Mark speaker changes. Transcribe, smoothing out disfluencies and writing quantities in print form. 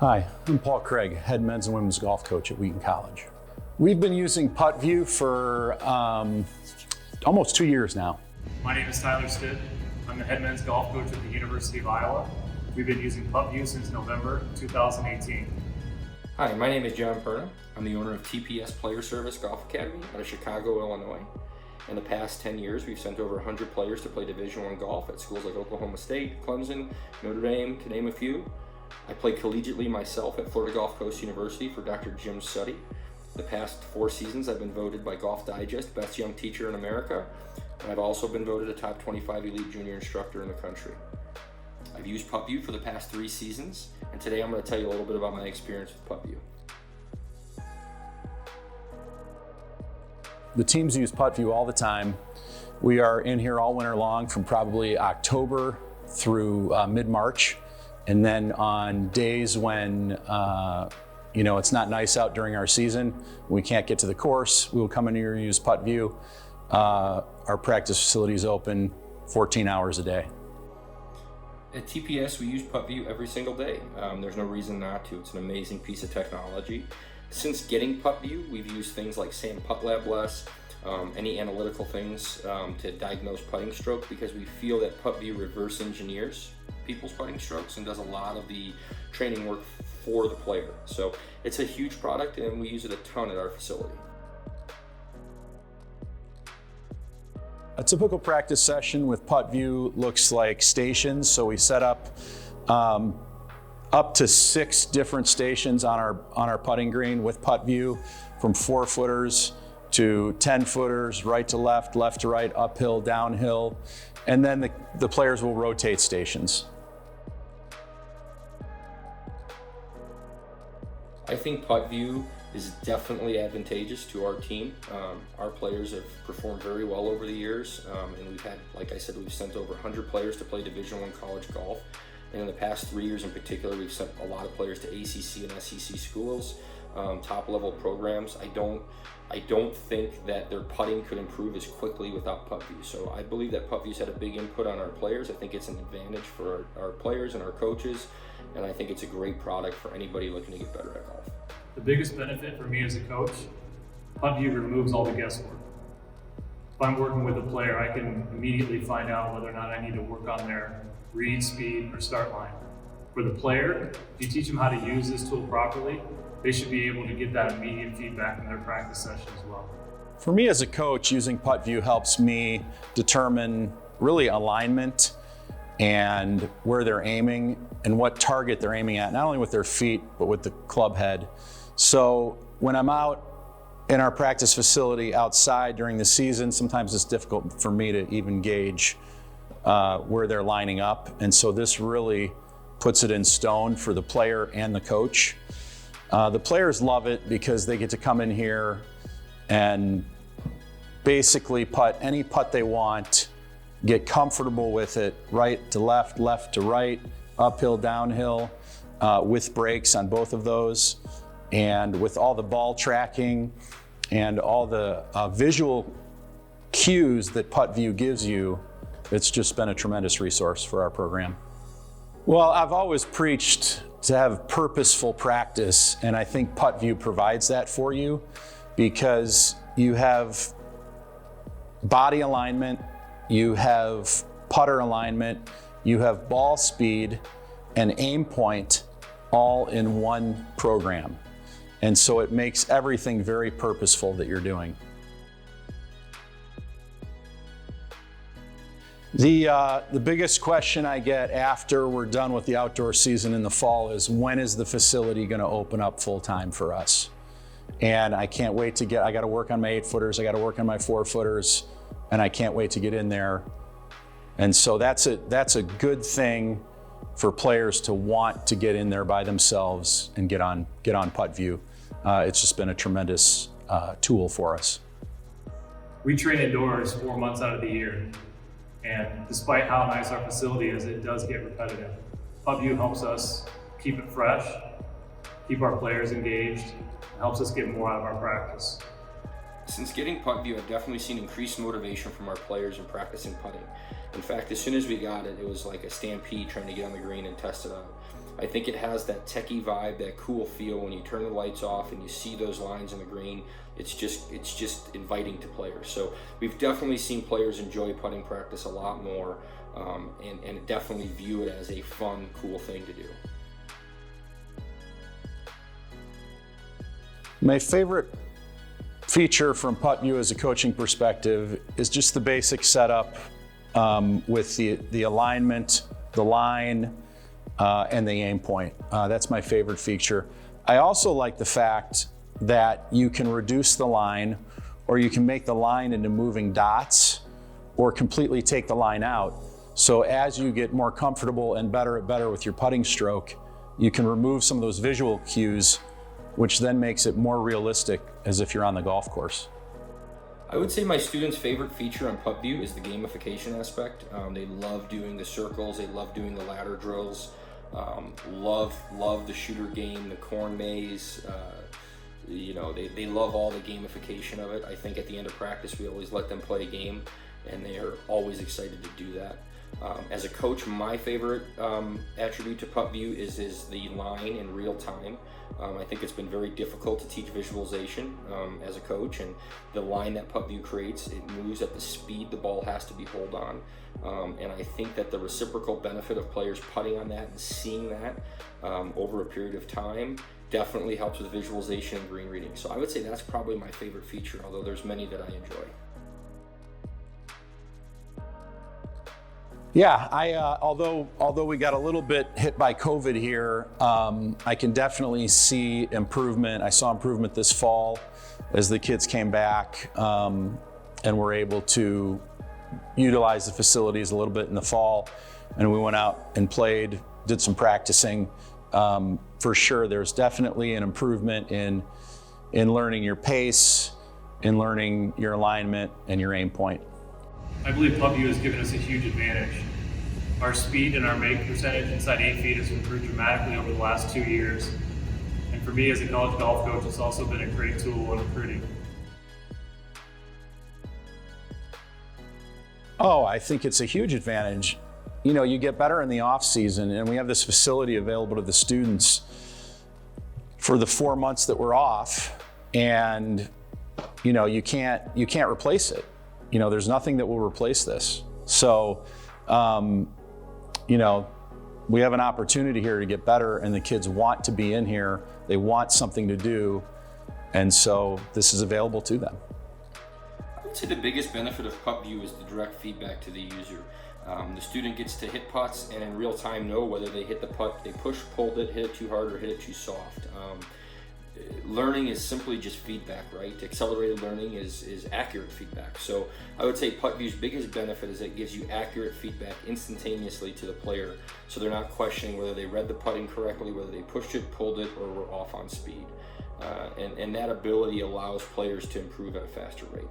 Speaker 1: Hi, I'm Paul Craig, head men's and women's golf coach at Wheaton College. We've been using PuttView for almost 2 years now.
Speaker 2: My name is Tyler Stitt. I'm the head men's golf coach at the University of Iowa. We've been using PuttView since November 2018.
Speaker 3: Hi, my name is John Perna. I'm the owner of TPS Player Service Golf Academy out of Chicago, Illinois. In the past 10 years, we've sent over 100 players to play Division I golf at schools like Oklahoma State, Clemson, Notre Dame, to name a few. I play collegiately myself at Florida Gulf Coast University for Dr. Jim Suddy. The past 4 seasons, I've been voted by Golf Digest Best Young Teacher in America, and I've also been voted a top 25 elite junior instructor in the country. I've used PuttView for the past 3 seasons, and today I'm going to tell you a little bit about my experience with PuttView.
Speaker 1: The teams use PuttView all the time. We are in here all winter long from probably October through mid-March. And then on days when it's not nice out during our season, we can't get to the course, we will come in here and use PuttView. Our practice facility is open 14 hours a day.
Speaker 3: At TPS, we use PuttView every single day. There's no reason not to. It's an amazing piece of technology. Since getting PuttView, we've used things like Sam PuttLab less, any analytical things to diagnose putting stroke, because we feel that PuttView reverse engineers people's putting strokes and does a lot of the training work for the player. So it's a huge product and we use it a ton at our facility.
Speaker 1: A typical practice session with PuttView looks like stations. So we set up to 6 different stations on our putting green with PuttView, from 4-footers to 10-footers, right to left, left to right, uphill, downhill, and then the players will rotate stations.
Speaker 3: I think PuttView is definitely advantageous to our team. Our players have performed very well over the years, and we've had, like I said, we've sent over 100 players to play Division I college golf. And in the past 3 years in particular, we've sent a lot of players to ACC and SEC schools, top level programs. I don't think that their putting could improve as quickly without PuttView. So I believe that PuttView's had a big input on our players. I think it's an advantage for our players and our coaches, and I think it's a great product for anybody looking to get better at golf.
Speaker 2: The biggest benefit for me as a coach, PuttView removes all the guesswork. If I'm working with a player, I can immediately find out whether or not I need to work on their read, speed, or start line. For the player, if you teach them how to use this tool properly, they should be able to get that immediate feedback in their practice session as well.
Speaker 1: For me as a coach, using PuttView helps me determine really alignment and where they're aiming and what target they're aiming at, not only with their feet, but with the club head. So when I'm out in our practice facility outside during the season, sometimes it's difficult for me to even gauge where they're lining up. And so this really puts it in stone for the player and the coach. The players love it because they get to come in here and basically putt any putt they want, get comfortable with it, right to left, left to right, uphill, downhill, with breaks on both of those. And with all the ball tracking and all the visual cues that PuttView gives you, it's just been a tremendous resource for our program. Well, I've always preached to have purposeful practice, and I think PuttView provides that for you, because you have body alignment, you have putter alignment, you have ball speed and aim point all in one program. And so it makes everything very purposeful that you're doing. The biggest question I get after we're done with the outdoor season in the fall is, when is the facility going to open up full time for us? And I can't wait to I got to work on my 8-footers, I got to work on my 4-footers, and I can't wait to get in there. And so that's a good thing for players to want to get in there by themselves and get on PuttView. It's just been a tremendous tool for us.
Speaker 2: We train indoors 4 months out of the year, and despite how nice our facility is, it does get repetitive. PuttView helps us keep it fresh, keep our players engaged, and helps us get more out of our practice.
Speaker 3: Since getting PuttView, I've definitely seen increased motivation from our players in practicing putting. In fact, as soon as we got it, it was like a stampede trying to get on the green and test it out. I think it has that techie vibe, that cool feel when you turn the lights off and you see those lines on the green. It's just inviting to players. So we've definitely seen players enjoy putting practice a lot more, and definitely view it as a fun, cool thing to do.
Speaker 1: My favorite feature from PuttView as a coaching perspective is just the basic setup with the alignment, the line, and the aim point. That's my favorite feature. I also like the fact that you can reduce the line, or you can make the line into moving dots, or completely take the line out. So as you get more comfortable and better with your putting stroke, you can remove some of those visual cues, which then makes it more realistic as if you're on the golf course.
Speaker 3: I would say my students' favorite feature on PuttView is the gamification aspect. They love doing the circles, they love doing the ladder drills, love the shooter game, the corn maze. They love all the gamification of it. I think at the end of practice, we always let them play a game, and they are always excited to do that. As a coach, my favorite attribute to PuttView is the line in real time. I think it's been very difficult to teach visualization as a coach, and the line that PuttView creates, it moves at the speed the ball has to be held on. And I think that the reciprocal benefit of players putting on that and seeing that over a period of time definitely helps with visualization and green reading. So I would say that's probably my favorite feature, although there's many that I enjoy.
Speaker 1: Yeah, although we got a little bit hit by COVID here, I can definitely see improvement. I saw improvement this fall as the kids came back and were able to utilize the facilities a little bit in the fall. And we went out and played, did some practicing. For sure, there's definitely an improvement in learning your pace, in learning your alignment and your aim point.
Speaker 2: I believe PuttView has given us a huge advantage. Our speed and our make percentage inside 8 feet has improved dramatically over the last 2 years. And for me as a college golf coach, it's also been a great tool in recruiting.
Speaker 1: Oh, I think it's a huge advantage. You know, you get better in the off season, and we have this facility available to the students for the 4 months that we're off, and you can't replace it. There's nothing that will replace this. So, we have an opportunity here to get better, and the kids want to be in here. They want something to do, and so this is available to them.
Speaker 3: I would say the biggest benefit of PuttView is the direct feedback to the user. The student gets to hit putts and in real time know whether they hit the putt, they push, pulled it, hit it too hard, or hit it too soft. Learning is simply just feedback, right? Accelerated learning is accurate feedback. So I would say PuttView's biggest benefit is it gives you accurate feedback instantaneously to the player, so they're not questioning whether they read the putting correctly, whether they pushed it, pulled it, or were off on speed. And that ability allows players to improve at a faster rate.